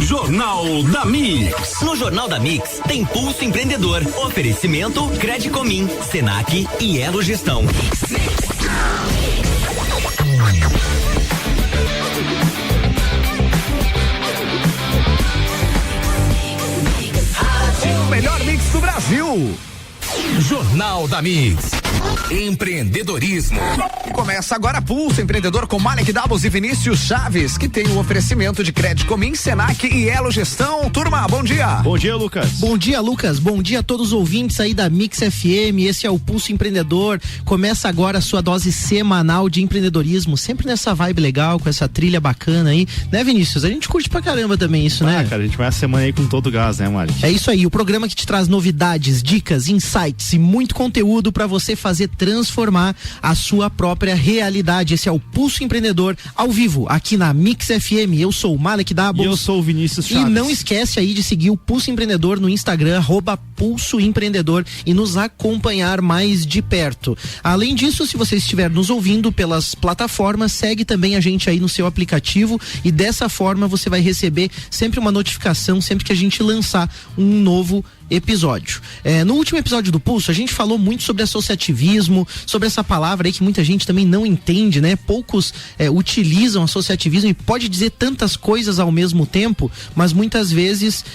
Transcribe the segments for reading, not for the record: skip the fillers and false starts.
Jornal da Mix. No Jornal da Mix tem Pulso Empreendedor. Oferecimento Credicomim, Senac e Elo Gestão. O melhor mix do Brasil. Jornal da Mix. Empreendedorismo. Começa agora Pulso Empreendedor com Malek Doubles e Vinícius Chaves, que tem o oferecimento de Credicomim, Senac e Elo Gestão. Turma, bom dia. Bom dia, Lucas. Bom dia, Lucas. Bom dia a todos os ouvintes aí da Mix FM. Esse é o Pulso Empreendedor. Começa agora a sua dose semanal de empreendedorismo, sempre nessa vibe legal, com essa trilha bacana aí, né, Vinícius? A gente curte pra caramba também isso, né? Cara, a gente vai a semana aí com todo o gás, né, Mari? É isso aí, o programa que te traz novidades, dicas, insights e muito conteúdo pra você fazer transformar a sua própria realidade. Esse é o Pulso Empreendedor ao vivo, aqui na Mix FM. Eu sou o Malek Doubles. E eu sou o Vinícius Chaves. E não esquece aí de seguir o Pulso Empreendedor no Instagram, @Pulso Empreendedor, e nos acompanhar mais de perto. Além disso, se você estiver nos ouvindo pelas plataformas, segue também a gente aí no seu aplicativo, e dessa forma você vai receber sempre uma notificação sempre que a gente lançar um novo episódio. No último episódio do Pulso, a gente falou muito sobre associativismo, sobre essa palavra aí que muita gente também não entende, né? Poucos utilizam associativismo e pode dizer tantas coisas ao mesmo tempo, mas muitas vezes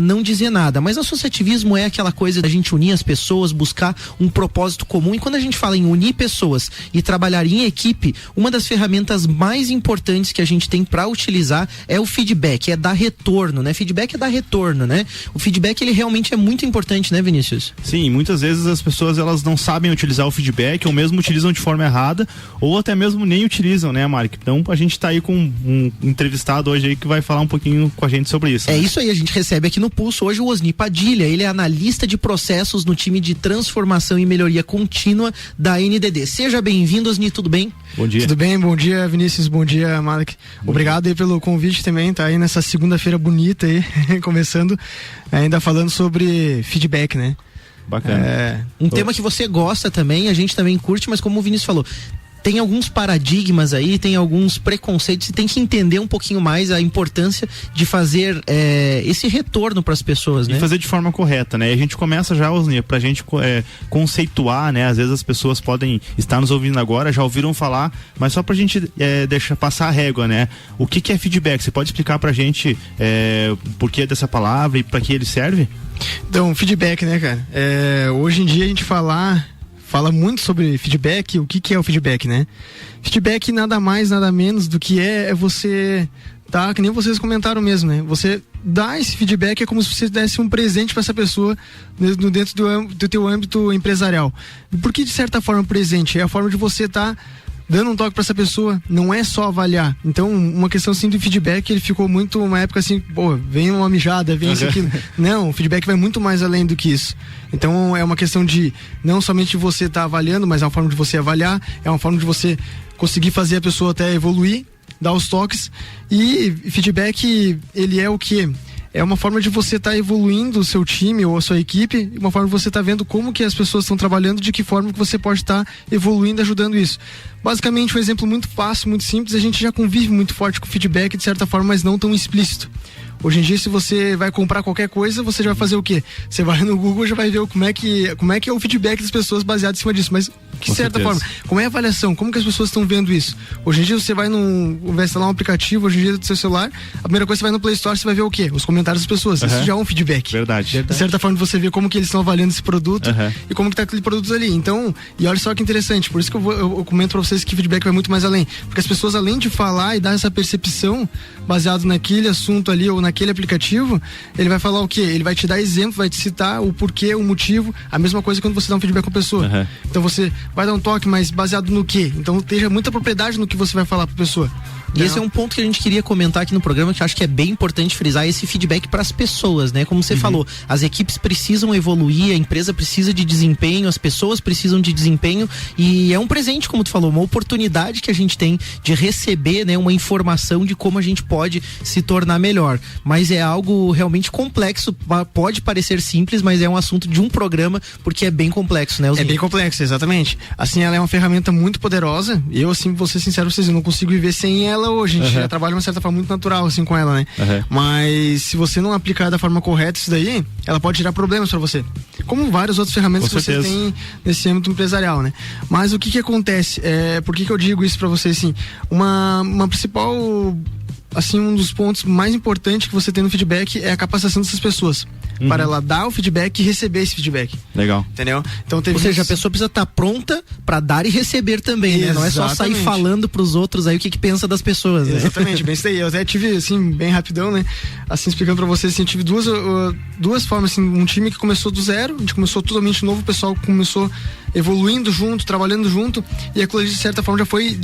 não dizer nada. Mas associativismo é aquela coisa da gente unir as pessoas, buscar um propósito comum, e quando a gente fala em unir pessoas e trabalhar em equipe, uma das ferramentas mais importantes que a gente tem para utilizar é o feedback, é dar retorno, né? Feedback é dar retorno, né? O feedback, ele realmente é muito importante, né, Vinícius? Sim, muitas vezes as pessoas, elas não sabem utilizar o feedback, ou mesmo utilizam de forma errada, ou até mesmo nem utilizam, né, Mark? Então a gente tá aí com um entrevistado hoje aí que vai falar um pouquinho com a gente sobre isso. É isso aí, a gente recebe aqui no Pulso hoje o Osni Padilha. Ele é analista de processos no time de transformação e melhoria contínua da NDD. Seja bem-vindo, Osni, tudo bem? Bom dia. Tudo bem, bom dia, Vinícius, bom dia, Malek. Obrigado aí pelo convite também, tá aí nessa segunda-feira bonita aí, começando, ainda falando sobre feedback, né? Bacana. Um tema que você gosta também, a gente também curte, mas como o Vinícius falou, tem alguns paradigmas aí, tem alguns preconceitos, e tem que entender um pouquinho mais a importância de fazer esse retorno para as pessoas, né? E fazer de forma correta, né? E a gente começa já, Osni, pra gente conceituar, né? Às vezes as pessoas podem estar nos ouvindo agora, já ouviram falar, mas só pra gente deixar passar a régua, né? O que é feedback? Você pode explicar pra gente o porquê dessa palavra e pra que ele serve? Então, feedback, né, cara? Hoje em dia a gente fala muito sobre feedback. O que é o feedback, né? Feedback nada mais, nada menos do que é você, tá? Que nem vocês comentaram mesmo, né? Você dá esse feedback, é como se você desse um presente para essa pessoa dentro do teu âmbito empresarial. Por que de certa forma presente? É a forma de você estar dando um toque para essa pessoa, não é só avaliar. Então, uma questão assim do feedback, ele ficou muito, uma época assim, vem uma mijada, vem isso aqui. Não, o feedback vai muito mais além do que isso. Então, é uma questão de não somente você estar avaliando, mas é uma forma de você avaliar, é uma forma de você conseguir fazer a pessoa até evoluir, dar os toques. E feedback, ele é o quê? É uma forma de você estar evoluindo o seu time ou a sua equipe, uma forma de você estar vendo como que as pessoas estão trabalhando, de que forma que você pode estar evoluindo, ajudando isso. Basicamente, um exemplo muito fácil, muito simples, a gente já convive muito forte com feedback, de certa forma, mas não tão explícito. Hoje em dia, se você vai comprar qualquer coisa, você já vai fazer o quê? Você vai no Google e já vai ver como é que é o feedback das pessoas baseado em cima disso. Mas, de certa forma, como é a avaliação? Como que as pessoas estão vendo isso? Hoje em dia, você vai instalar um aplicativo, hoje em dia, do seu celular, a primeira coisa, você vai no Play Store, você vai ver o quê? Os comentários das pessoas. Isso já é um feedback. Verdade. De certa forma, você vê como que eles estão avaliando esse produto e como que tá aquele produto ali. Então, e olha só que interessante, por isso que eu comento pra vocês que feedback vai muito mais além. Porque as pessoas, além de falar e dar essa percepção baseado naquele assunto ali ou naquele aplicativo, ele vai falar o quê? Ele vai te dar exemplo, vai te citar o porquê, o motivo. A mesma coisa quando você dá um feedback com a pessoa. Então você vai dar um toque, mas baseado no quê? Então esteja muita propriedade no que você vai falar pra pessoa. E esse é um ponto que a gente queria comentar aqui no programa, que eu acho que é bem importante frisar, esse feedback para as pessoas, né? Como você falou, as equipes precisam evoluir, a empresa precisa de desempenho, as pessoas precisam de desempenho, e é um presente, como tu falou, uma oportunidade que a gente tem de receber, né, uma informação de como a gente pode se tornar melhor. Mas é algo realmente complexo, pode parecer simples, mas é um assunto de um programa, porque é bem complexo, né, Osni? É bem complexo, exatamente. Assim, ela é uma ferramenta muito poderosa. Eu, assim, vou ser sincero, vocês, eu não consigo viver sem ela ela hoje, a gente já trabalha de uma certa forma muito natural, assim, com ela, né? Mas se você não aplicar da forma correta isso daí, ela pode gerar problemas pra você. Como várias outras ferramentas que você tem nesse âmbito empresarial, né? Mas o que acontece? Por que eu digo isso pra você, assim? Uma principal... assim, um dos pontos mais importantes que você tem no feedback é a capacitação dessas pessoas. Para ela dar o feedback e receber esse feedback. Legal. Entendeu? Então, ou seja, a pessoa precisa estar pronta para dar e receber também, né? Não é só sair falando pros outros aí o que pensa das pessoas, né? Exatamente, bem isso daí. Eu até tive, assim, bem rapidão, né? Assim, explicando pra vocês, assim, eu tive duas formas, assim, um time que começou do zero, a gente começou totalmente novo, o pessoal começou evoluindo junto, trabalhando junto, e aquilo de certa forma já foi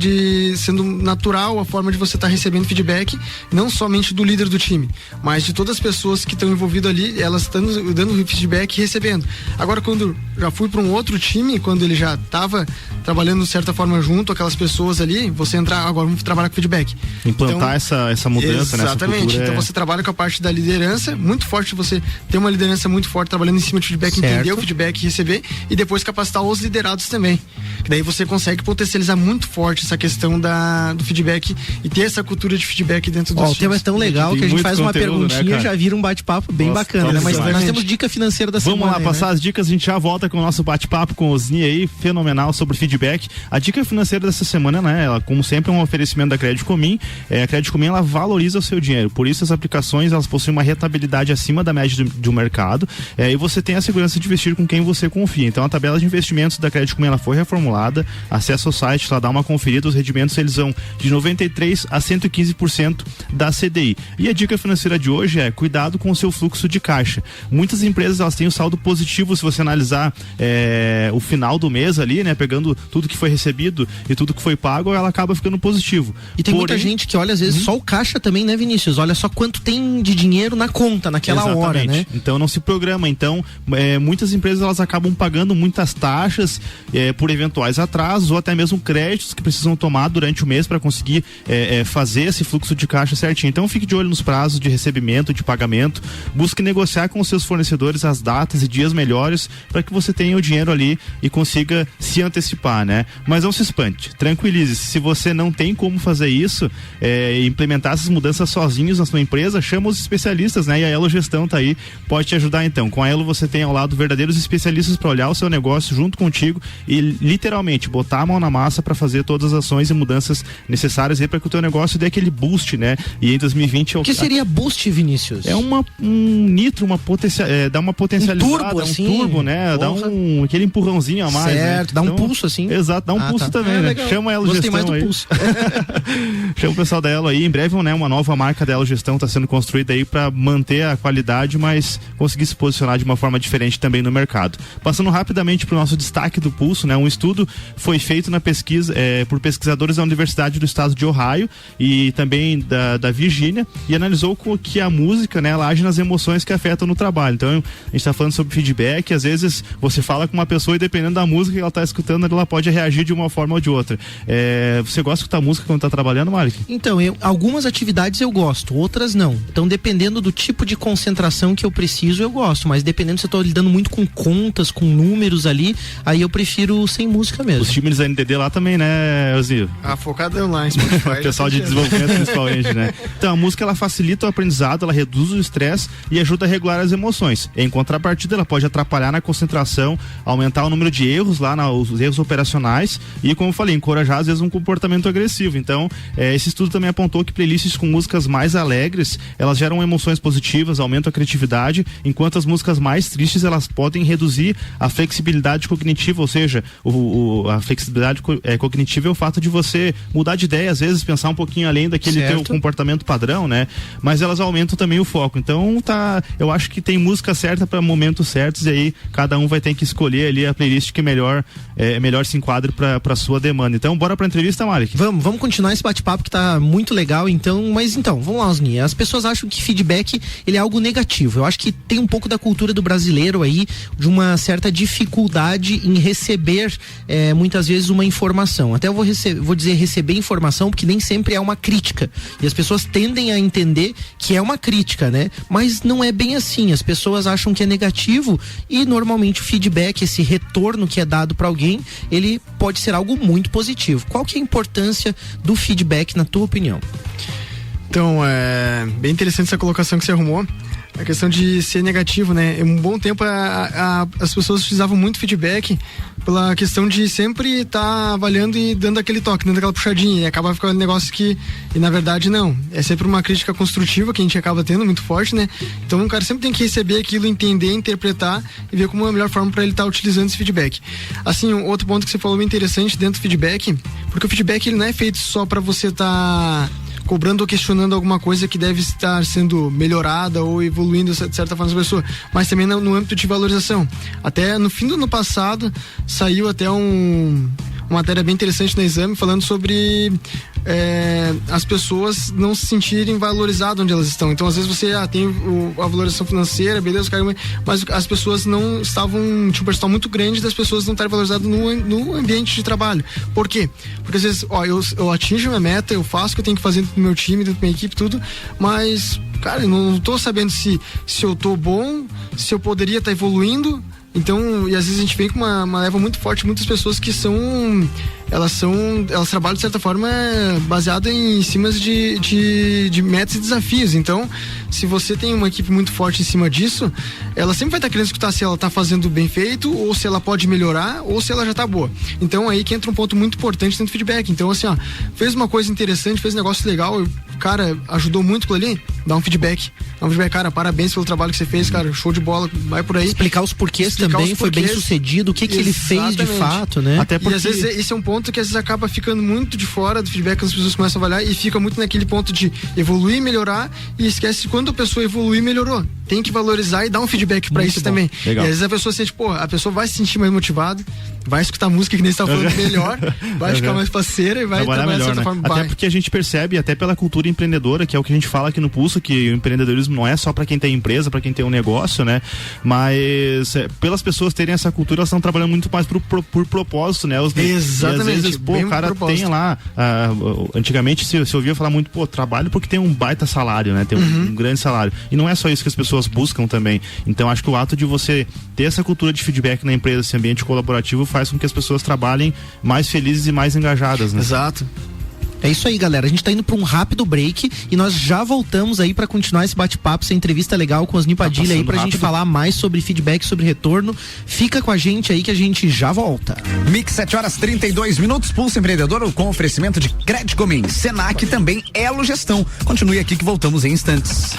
sendo natural a forma de você estar recebendo feedback, não somente do líder do time, mas de todas as pessoas que estão envolvidas ali, elas estão dando feedback e recebendo. Agora, quando já fui para um outro time, quando ele já estava trabalhando de certa forma junto aquelas pessoas ali, você entrar, agora vamos trabalhar com feedback. Implantar então, essa mudança, né? Exatamente. Então você trabalha com a parte da liderança, muito forte, você ter uma liderança muito forte trabalhando em cima de feedback, entender o feedback, receber e depois capacitar os liderados também. Que daí você consegue potencializar muito forte essa questão do feedback e ter essa cultura de feedback dentro do o tema é tão legal que a gente faz uma perguntinha, né, já vira um bate-papo bem bacana, né? Mas nós temos dica financeira da semana. Vamos lá, passar as dicas, a gente já volta com o nosso bate-papo com o Osni aí, fenomenal sobre feedback. A dica financeira dessa semana, né, ela, como sempre, é um oferecimento da Crédito Comim. A Crédito Comim, ela valoriza o seu dinheiro, por isso as aplicações, elas possuem uma rentabilidade acima da média do mercado, e você tem a segurança de investir com quem você confia. Então a tabela de investimentos da Crédito Comim, ela foi reformulada, acessa o site, lá dá uma conferida, os rendimentos eles vão de 93% a 115% da CDI. E a dica financeira de hoje é cuidado com o seu fluxo de caixa. Muitas empresas, elas têm o saldo positivo, se você analisar o final do mês ali, né, pegando tudo que foi recebido e tudo que foi pago, ela acaba ficando positivo. E tem muita gente que olha às vezes só o caixa também, né, Vinícius? Olha só quanto tem de dinheiro na conta naquela hora, né? Então não se programa. Então muitas empresas, elas acabam pagando muitas taxas por eventuais atrasos ou até mesmo créditos que precisam tomar durante o mês para conseguir fazer esse fluxo de caixa certinho. Então fique de olho nos prazos de recebimento, de pagamento, busque negociar com os seus fornecedores as datas e dias melhores para que você tenha o dinheiro ali e consiga se antecipar, né? Mas não se espante, tranquilize-se. Se você não tem como fazer isso, implementar essas mudanças sozinhos na sua empresa, chama os especialistas, né? E a Elo Gestão tá aí, pode te ajudar então. Com a Elo você tem ao lado verdadeiros especialistas para olhar o seu negócio junto contigo e literalmente botar a mão na massa para fazer todas as ações e mudanças necessárias aí para que o teu negócio dê aquele boost, né? E em 2020 o que seria boost, Vinícius? É um nitro, dá uma potencializada, turbo, assim, turbo, né? Dá aquele empurrãozinho a mais, certo, né? dá um pulso assim. Exato, dá um pulso também, né? Legal. Chama a Elo Gestão mais do aí. Pulso. Chama o pessoal da Elo aí, em breve, né? Uma nova marca da Elo Gestão está sendo construída aí para manter a qualidade, mas conseguir se posicionar de uma forma diferente também no mercado. Passando rapidamente para o nosso destaque do Pulso, né? Um estudo foi feito na pesquisa por pesquisadores da Universidade do Estado de Ohio e também da Virgínia e analisou que a música, né? Ela age nas emoções que afetam no trabalho. Então, a gente está falando sobre feedback, às vezes você fala com uma pessoa e dependendo da música que ela está escutando, ela pode reagir de uma forma ou de outra. Você gosta de escutar música quando está trabalhando, Malik? Então, algumas atividades eu gosto, outras não. Então, dependendo do tipo de concentração que eu preciso, eu gosto. Mas dependendo se eu estou lidando muito com contas, com números ali, aí eu prefiro sem música mesmo. Os times da NDD lá também, né, Osnio? Focadão lá em Spotify. O pessoal de desenvolvimento principalmente, né? Então, a música, ela facilita o aprendizado, ela reduz o estresse e ajuda a regular as emoções. Em contrapartida, ela pode atrapalhar na concentração, aumentar o número de erros lá, os erros operacionais e, como eu falei, encorajar às vezes um comportamento agressivo. Então, esse estudo também apontou que playlists com músicas mais alegres, elas geram emoções positivas, aumentam a criatividade, enquanto as músicas mais tristes, elas podem reduzir a flexibilidade cognitiva, ou seja, a flexibilidade cognitiva é o fato de você mudar de ideia, às vezes pensar um pouquinho além daquele teu comportamento padrão, né? Mas elas aumentam também o foco. Então, eu acho que tem música certa para momentos certos e aí cada um vai ter que escolher ali a playlist que melhor se enquadre para sua demanda. Então, bora pra entrevista, Malik? Vamos continuar esse bate-papo que tá muito legal, mas vamos lá, Osni. As pessoas acham que feedback, ele é algo negativo. Eu acho que tem um pouco da cultura do brasileiro aí, de uma certa dificuldade em receber muitas vezes uma informação. Até eu vou dizer receber informação, porque nem sempre é uma crítica. E as pessoas tendem a entender que é uma crítica, né? Mas não é bem assim. As pessoas acham que é negativo e normalmente o feedback, esse retorno que é dado para alguém, ele pode ser algo muito positivo. Qual que é a importância do feedback, na tua opinião? Então, é bem interessante essa colocação que você arrumou. A questão de ser negativo, né? Um bom tempo as pessoas utilizavam muito feedback pela questão de sempre estar avaliando e dando aquele toque, dando aquela puxadinha, e acaba ficando um negócio que, e na verdade não, é sempre uma crítica construtiva que a gente acaba tendo muito forte, né? Então o cara sempre tem que receber aquilo, entender, interpretar e ver como é a melhor forma para ele estar utilizando esse feedback. Assim, um outro ponto que você falou bem interessante dentro do feedback, porque o feedback ele não é feito só para você estar cobrando ou questionando alguma coisa que deve estar sendo melhorada ou evoluindo de certa forma as pessoas, mas também no âmbito de valorização. Até no fim do ano passado saiu até uma matéria bem interessante no exame falando sobre as pessoas não se sentirem valorizadas onde elas estão. Então às vezes você tem a valorização financeira, beleza, mas as pessoas não estavam, tinha um percentual muito grande das pessoas não estarem valorizadas no ambiente de trabalho. Por quê? Porque às vezes eu atinjo a minha meta, eu faço o que eu tenho que fazer dentro do meu time, dentro da minha equipe, tudo, mas cara, eu não tô sabendo se eu tô bom, se eu poderia estar evoluindo. Então, e às vezes a gente vem com uma leva muito forte, muitas pessoas que elas trabalham de certa forma baseada em cima de metas e desafios. Então, se você tem uma equipe muito forte em cima disso, ela sempre vai estar querendo escutar se ela está fazendo bem feito, ou se ela pode melhorar, ou se ela já está boa. Então, aí que entra um ponto muito importante dentro do feedback. Então, assim, fez uma coisa interessante, fez um negócio legal, cara, ajudou muito com ali, dá um feedback. Cara, parabéns pelo trabalho que você fez, cara, show de bola, vai por aí. Explicar os porquês também, foi bem sucedido, o que ele fez de fato, né? Até porque... E às vezes esse é um ponto que às vezes acaba ficando muito de fora do feedback, que as pessoas começam a avaliar e fica muito naquele ponto de evoluir, melhorar, e esquece que quando a pessoa evoluir, melhorou. Tem que valorizar e dar um feedback pra isso também. Legal. E às vezes a pessoa sente, a pessoa vai se sentir mais motivada, vai escutar música que nem você tá falando melhor, vai ficar mais parceira e vai trabalhar melhor, de certa forma. Até porque a gente percebe, até pela cultura empreendedora, que é o que a gente fala aqui no Pulso, que o empreendedorismo não é só pra quem tem empresa, pra quem tem um negócio, né? Mas pelas pessoas terem essa cultura, elas estão trabalhando muito mais por propósito, né? Exatamente. E às vezes, o cara tem lá, antigamente se ouvia falar muito, trabalho porque tem um baita salário, né? Tem um grande salário. E não é só isso que as pessoas buscam também. Então acho que o ato de você ter essa cultura de feedback na empresa, esse ambiente colaborativo, faz com que as pessoas trabalhem mais felizes e mais engajadas, né? Exato. É isso aí, galera. A gente tá indo pra um rápido break e nós já voltamos aí pra continuar esse bate-papo, essa entrevista legal com os Osni Padilha aí pra gente falar mais sobre feedback, sobre retorno. Fica com a gente aí que a gente já volta. Mix 7h32, Pulso Empreendedor com oferecimento de Credicomim, Senac, também Elo Gestão. Continue aqui que voltamos em instantes.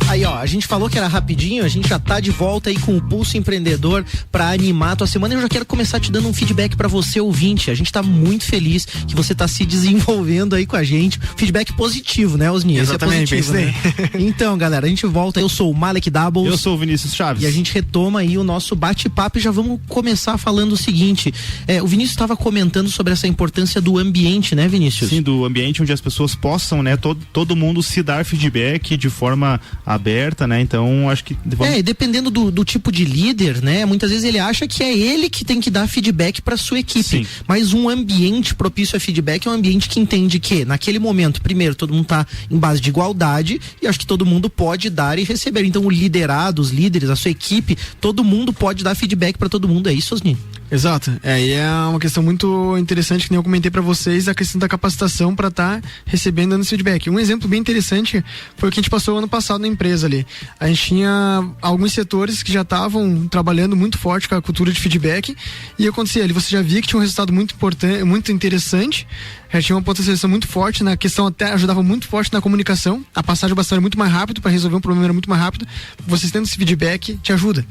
Aí, a gente falou que era rapidinho, a gente já tá de volta aí com o Pulso Empreendedor pra animar a tua semana. Eu já quero começar te dando um feedback pra você, ouvinte. A gente tá muito feliz que você tá se desenvolvendo aí com a gente. Feedback positivo, né, Osni? Exatamente, esse é positivo, né? Então, galera, a gente volta. Eu sou o Malek Doubles. Eu sou o Vinícius Chaves. E a gente retoma aí o nosso bate-papo e já vamos começar falando o seguinte. O Vinícius estava comentando sobre essa importância do ambiente, né, Vinícius? Sim, do ambiente onde as pessoas possam, né, todo mundo se dar feedback de forma aberta, né? Então, acho que... dependendo do tipo de líder, né? Muitas vezes ele acha que é ele que tem que dar feedback para sua equipe. Sim. Mas um ambiente propício a feedback é um ambiente que entende que, naquele momento, primeiro, todo mundo tá em base de igualdade e acho que todo mundo pode dar e receber. Então, o liderado, os líderes, a sua equipe, todo mundo pode dar feedback para todo mundo. É isso, Osni? Exato. E é uma questão muito interessante que nem eu comentei para vocês, a questão da capacitação para estar recebendo esse feedback. Um exemplo bem interessante foi o que a gente passou ano passado na empresa ali. A gente tinha alguns setores que já estavam trabalhando muito forte com a cultura de feedback e acontecia ali, você já via que tinha um resultado muito importante, muito interessante, já tinha uma potencialização muito forte na questão, até ajudava muito forte na comunicação, a passagem bastante era muito mais rápido, para resolver um problema era muito mais rápido, vocês tendo esse feedback te ajuda.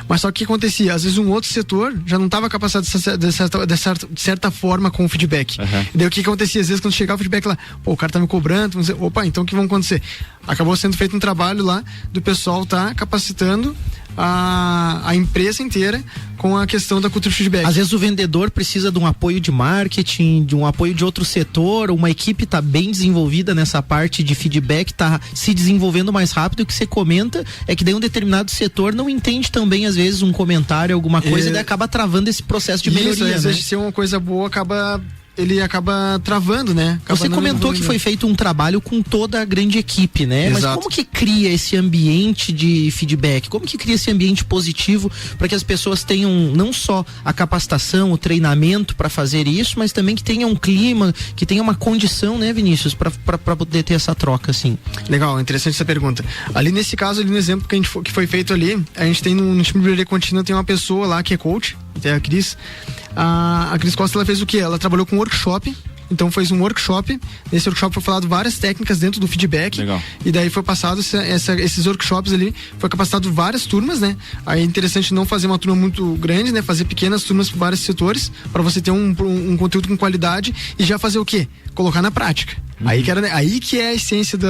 Mas só que o que acontecia? Às vezes um outro setor já não estava capacitado de certa forma com o feedback. E daí o que acontecia? Às vezes quando chegava o feedback lá, o cara tá me cobrando, vamos dizer, opa, então o que vai acontecer? Acabou sendo feito um trabalho lá do pessoal tá capacitando a empresa inteira com a questão da cultura de feedback. Às vezes o vendedor precisa de um apoio de marketing, de um apoio de outro setor, uma equipe está bem desenvolvida nessa parte de feedback, está se desenvolvendo mais rápido. O que você comenta é que daí um determinado setor não entende também, às vezes, um comentário, alguma coisa, e daí acaba travando esse processo de melhoria. Isso, às vezes, ser uma coisa boa, ele acaba travando, né? Você comentou que foi feito um trabalho com toda a grande equipe, né? Exato. Mas como que cria esse ambiente de feedback? Como que cria esse ambiente positivo para que as pessoas tenham não só a capacitação, o treinamento para fazer isso, mas também que tenha um clima, que tenha uma condição, né, Vinícius, para poder ter essa troca, assim? Legal, interessante essa pergunta. Ali nesse caso, ali no exemplo que foi feito ali, a gente tem no time de melhoria contínua, tem uma pessoa lá que é coach, que é a Cris. A Cris Costa, ela fez o quê? Ela trabalhou com workshop. Então fez um workshop. Nesse workshop foi falado várias técnicas dentro do feedback. Legal. E daí foi passado esses workshops ali, foi capacitado várias turmas, né? Aí é interessante não fazer uma turma muito grande, né? Fazer pequenas turmas para vários setores, para você ter um conteúdo com qualidade e já fazer o quê? Colocar na prática. Aí que é a essência do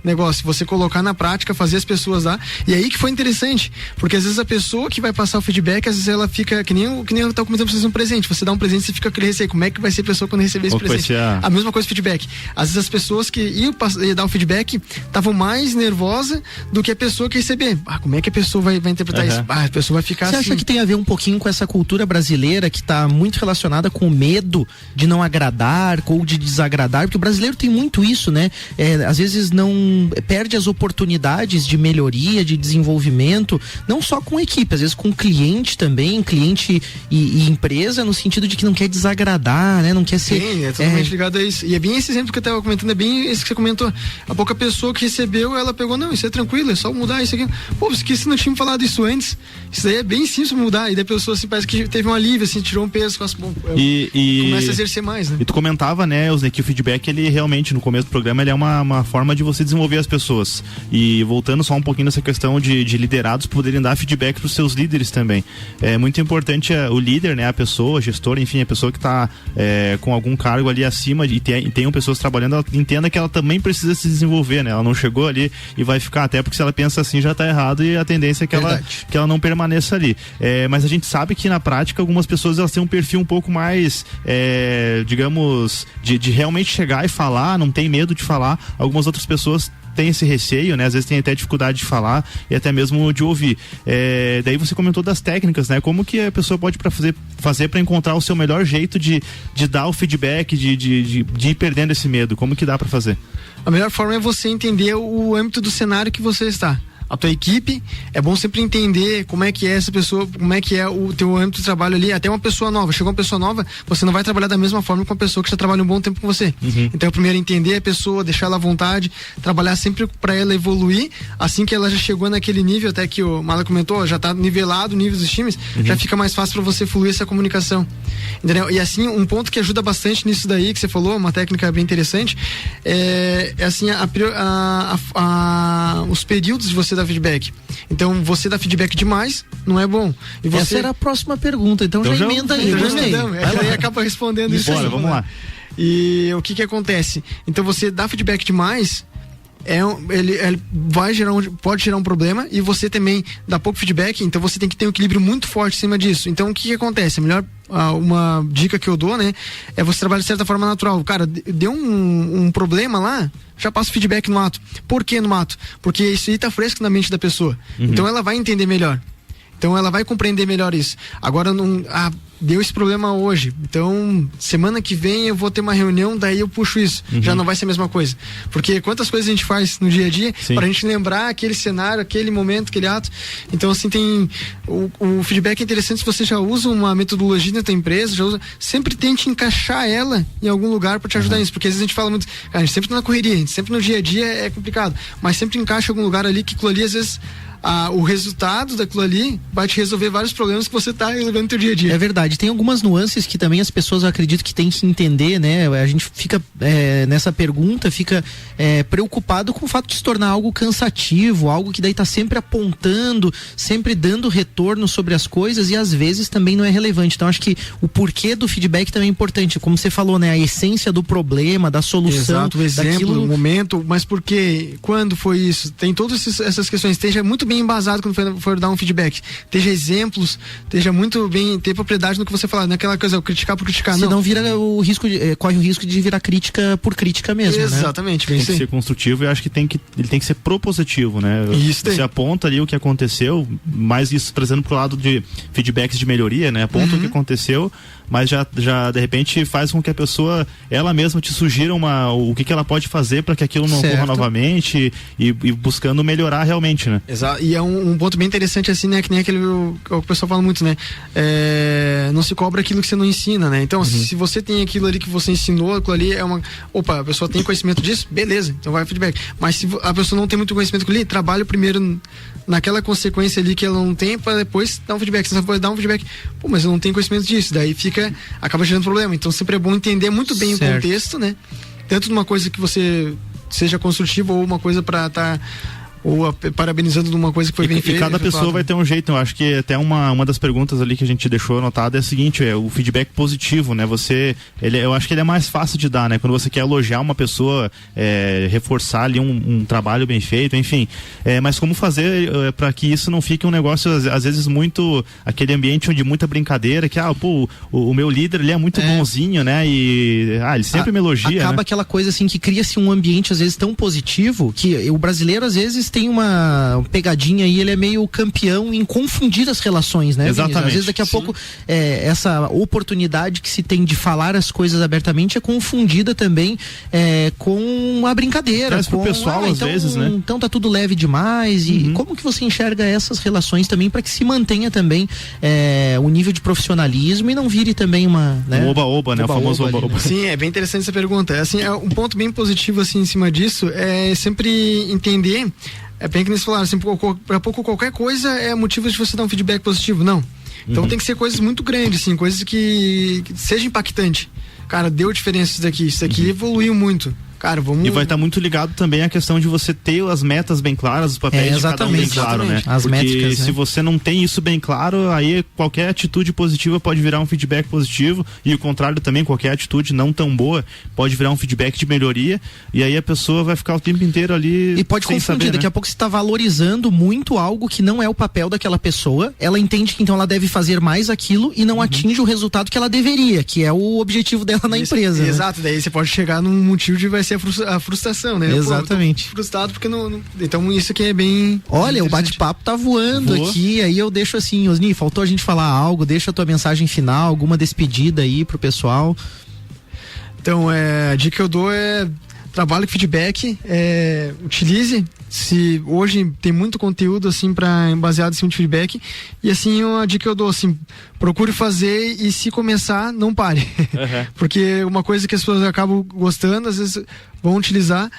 negócio, você colocar na prática, fazer as pessoas lá. E aí que foi interessante, porque às vezes a pessoa que vai passar o feedback, às vezes ela fica, que nem eu tava comentando pra vocês, um presente. Você dá um presente, você fica com aquele receio. Como é que vai ser a pessoa quando receber esse presente? A mesma coisa feedback. Às vezes as pessoas que iam dar o feedback estavam mais nervosas do que a pessoa que receber. Como é que a pessoa vai interpretar isso? A pessoa vai ficar Você assim. acha que tem a ver um pouquinho com essa cultura brasileira que está muito relacionada com o medo de não agradar ou de desagradar? Porque o brasileiro tem muito isso, né? Às vezes não perde as oportunidades de melhoria, de desenvolvimento, não só com equipe, às vezes com cliente também, cliente e empresa, no sentido de que não quer desagradar, né? Não quer ser... Sim, é totalmente ligado a isso. E é bem esse exemplo que eu tava comentando, é bem esse que você comentou. A pouca pessoa que recebeu, ela pegou, não, isso é tranquilo, é só mudar isso aqui. Pô, porque se não tinha me falado isso antes, isso daí é bem simples mudar. E daí a pessoa assim, parece que teve um alívio, assim, tirou um peso, começa a exercer mais, né? E tu comentava, né, Osney, que o feedback, ele realmente, no começo do programa, ele é uma forma de você desenvolver as pessoas. E voltando só um pouquinho nessa questão de liderados poderem dar feedback para os seus líderes também. É muito importante o líder, né, a pessoa, a gestora, enfim, a pessoa que está com algum cargo ali acima e tenham pessoas trabalhando, ela entenda que ela também precisa se desenvolver, né? Ela não chegou ali e vai ficar, até porque se ela pensa assim já está errado e a tendência é que ela não permaneça ali. Mas a gente sabe que na prática algumas pessoas elas têm um perfil um pouco mais, digamos, de realmente chegar e falar, não tem medo de falar. Algumas outras pessoas tem esse receio, né? Às vezes tem até dificuldade de falar e até mesmo de ouvir. Daí você comentou das técnicas, né? Como que a pessoa pode fazer para encontrar o seu melhor jeito de dar o feedback, de ir perdendo esse medo? Como que dá para fazer? A melhor forma é você entender o âmbito do cenário que você está. A tua equipe, é bom sempre entender como é que é essa pessoa, como é que é o teu âmbito de trabalho ali, até uma pessoa nova, chegou uma pessoa nova, você não vai trabalhar da mesma forma com uma pessoa que já trabalha um bom tempo com você. Então, primeiro entender a pessoa, deixar ela à vontade, trabalhar sempre para ela evoluir, assim que ela já chegou naquele nível, até que o Mala comentou, já tá nivelado o nível dos times, já fica mais fácil para você fluir essa comunicação. Entendeu? E assim, um ponto que ajuda bastante nisso daí, que você falou, uma técnica bem interessante, é assim, os períodos de você dar feedback. Então, você dá feedback demais, não é bom. E você... Essa era a próxima pergunta, então já emenda aí. Aí acaba respondendo isso. Bora, vamos lá. E o que acontece? Então, você dá feedback demais, ele pode gerar um problema, e você também dá pouco feedback, então você tem que ter um equilíbrio muito forte em cima disso. Então, o que acontece? Melhor, uma dica que eu dou, né, é você trabalhar de certa forma natural. Cara, deu um problema lá, já passa o feedback no ato. Por que no ato? Porque isso aí tá fresco na mente da pessoa. Então ela vai entender melhor. Então ela vai compreender melhor isso. Agora deu esse problema hoje, então semana que vem eu vou ter uma reunião, daí eu puxo isso. Já não vai ser a mesma coisa. Porque quantas coisas a gente faz no dia a dia pra gente lembrar aquele cenário, aquele momento, aquele ato. Então assim, tem o feedback é interessante se você já usa uma metodologia da tua empresa, sempre tente encaixar ela em algum lugar pra te ajudar nisso, porque às vezes a gente fala muito, a gente sempre tá na correria, a gente sempre no dia a dia é complicado, mas sempre encaixa em algum lugar ali que aquilo ali às vezes o resultado daquilo ali vai te resolver vários problemas que você tá resolvendo no teu dia a dia. É verdade. verdade. Tem algumas nuances que também as pessoas, eu acredito, que tem que entender, né? A gente fica nessa pergunta, fica preocupado com o fato de se tornar algo cansativo, algo que daí tá sempre apontando, sempre dando retorno sobre as coisas, e às vezes também não é relevante. Então acho que o porquê do feedback também é importante, como você falou, né? A essência do problema, da solução. Exato, o exemplo, o momento, mas por quê? Quando foi isso? Tem todas essas questões. Esteja muito bem embasado quando for dar um feedback. Esteja exemplos, esteja muito bem, ter propriedade no que você falar, naquela coisa, criticar por criticar. Se não vira o risco, corre o risco de virar crítica por crítica mesmo, exatamente, né? Tem que ser construtivo, e eu acho que ele tem que ser propositivo, né? Isso você aponta ali o que aconteceu, mais isso trazendo pro lado de feedbacks de melhoria, né? Aponta o que aconteceu, mas já de repente faz com que a pessoa, ela mesma te sugira o que ela pode fazer para que aquilo não ocorra novamente, e buscando melhorar realmente, né? Exato, e é um ponto bem interessante assim, né? Que nem aquele o pessoal fala muito, né? Não se cobra aquilo que você não ensina, né? Então, se você tem aquilo ali que você ensinou, aquilo ali a pessoa tem conhecimento disso, beleza, então vai feedback. Mas se a pessoa não tem muito conhecimento ali, trabalha primeiro naquela consequência ali que ela não tem, para depois dar um feedback. Se você for dar um feedback, mas eu não tenho conhecimento disso, daí acaba gerando problema. Então sempre é bom entender muito bem o contexto, né? Tanto numa coisa que você seja construtivo, ou uma coisa para estar parabenizando de uma coisa que foi bem feita. E cada pessoa vai ter um jeito. Eu acho que até uma das perguntas ali que a gente deixou anotada é a seguinte: o feedback positivo, né? Eu acho que ele é mais fácil de dar, né? Quando você quer elogiar uma pessoa, reforçar ali um trabalho bem feito, enfim. Mas como fazer para que isso não fique um negócio, às vezes, muito aquele ambiente onde muita brincadeira, que o meu líder, ele é muito bonzinho, né? E ele sempre me elogia. Acaba aquela coisa assim que cria-se um ambiente às vezes tão positivo que o brasileiro às vezes tem uma pegadinha aí, ele é meio campeão em confundir as relações, né? Exatamente. Às vezes daqui a pouco essa oportunidade que se tem de falar as coisas abertamente é confundida também com a brincadeira. Traz pro pessoal às vezes, né? Então tá tudo leve demais. E como que você enxerga essas relações também para que se mantenha também o nível de profissionalismo e não vire também uma... Né? Um oba-oba, né? O famoso oba-oba. Né? Sim, é bem interessante essa pergunta. Assim, um ponto bem positivo assim em cima disso é sempre entender. É bem que eles falaram assim, para pouco qualquer coisa é motivo de você dar um feedback positivo, não. Então tem que ser coisas muito grandes, assim, coisas que seja impactante. Cara, deu diferença isso daqui evoluiu muito. Cara, vamos... E vai estar muito ligado também à questão de você ter as metas bem claras, os papéis de cada um bem claro, né? As Porque métricas, se você não tem isso bem claro, aí qualquer atitude positiva pode virar um feedback positivo, e o contrário também, qualquer atitude não tão boa pode virar um feedback de melhoria, e aí a pessoa vai ficar o tempo inteiro ali e pode confundir, saber, daqui a pouco você está valorizando muito algo que não é o papel daquela pessoa, ela entende que então ela deve fazer mais aquilo e não atinge o resultado que ela deveria, que é o objetivo dela na empresa. Exato, daí você pode chegar num motivo de vai ser a frustração, né? Exatamente. Pô, frustrado porque não. Então isso aqui é bem. Olha, o bate-papo tá voando aqui, aí eu deixo assim, Osni, faltou a gente falar algo, deixa a tua mensagem final, alguma despedida aí pro pessoal. Então, a dica que eu dou é trabalhe com feedback, utilize. Se hoje tem muito conteúdo assim baseado em cima de feedback, e assim a dica que eu dou assim, procure fazer, e se começar, não pare. Porque uma coisa que as pessoas acabam gostando, às vezes vão utilizar,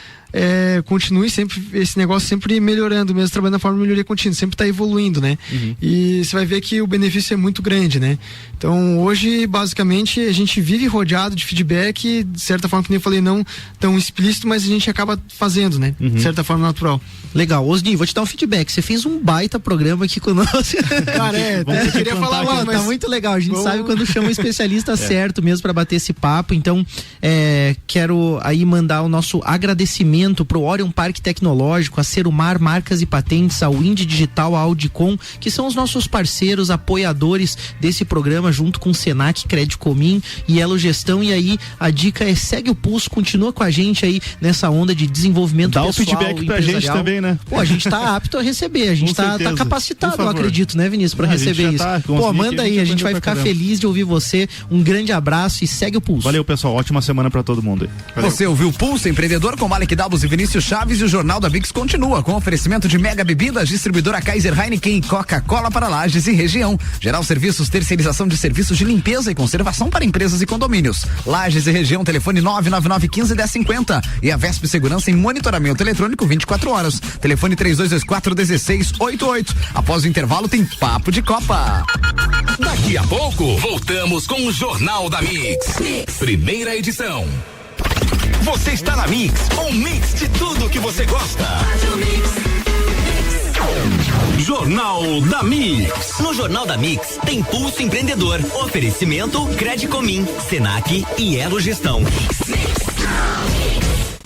continue sempre esse negócio sempre melhorando, mesmo trabalhando na forma de melhoria contínua, sempre está evoluindo, né? E você vai ver que o benefício é muito grande, né? Então hoje basicamente a gente vive rodeado de feedback, de certa forma, que nem eu falei, não tão explícito, mas a gente acaba fazendo, né? De certa forma natural. Legal, Osni, vou te dar um feedback, você fez um baita programa aqui conosco. Cara, eu queria falar mais, mas tá muito legal, a gente sabe quando chama um especialista certo mesmo para bater esse papo, então quero aí mandar o nosso agradecimento pro Orion Parque Tecnológico, a Serumar Marcas e Patentes, ao Indy Digital, a Audicom, que são os nossos parceiros, apoiadores desse programa, junto com o Senac, Credicomim e Elo Gestão. E aí a dica é: segue o pulso, continua com a gente aí nessa onda de desenvolvimento pessoal. Dá o feedback pra gente também, né? Pô, a gente tá apto a receber, a gente tá capacitado, eu acredito, né, Vinícius, pra receber isso. Pô, manda aí, a gente vai ficar feliz de ouvir você. Um grande abraço e segue o pulso. Valeu, pessoal, ótima semana pra todo mundo aí. Você ouviu Pulso Pulso Empreendedor com Malek Doubles e Vinícius Chaves, e o Jornal da Mix continua com oferecimento de Mega Bebidas, distribuidora Kaiser Heineken e Coca-Cola para Lages e região. Geral Serviços, terceirização de serviços de limpeza e conservação para empresas e condomínios. Lages e região, telefone 999-15-1050. E a Vesp Segurança em monitoramento eletrônico 24 horas. Telefone 3224-1688. Após o intervalo tem Papo de Copa. Daqui a pouco, voltamos com o Jornal da Mix. Primeira edição. Você está na Mix, um mix de tudo que você gosta. Jornal da Mix. No Jornal da Mix tem Pulso Empreendedor. Oferecimento Credicomim, Senac e Elo Gestão.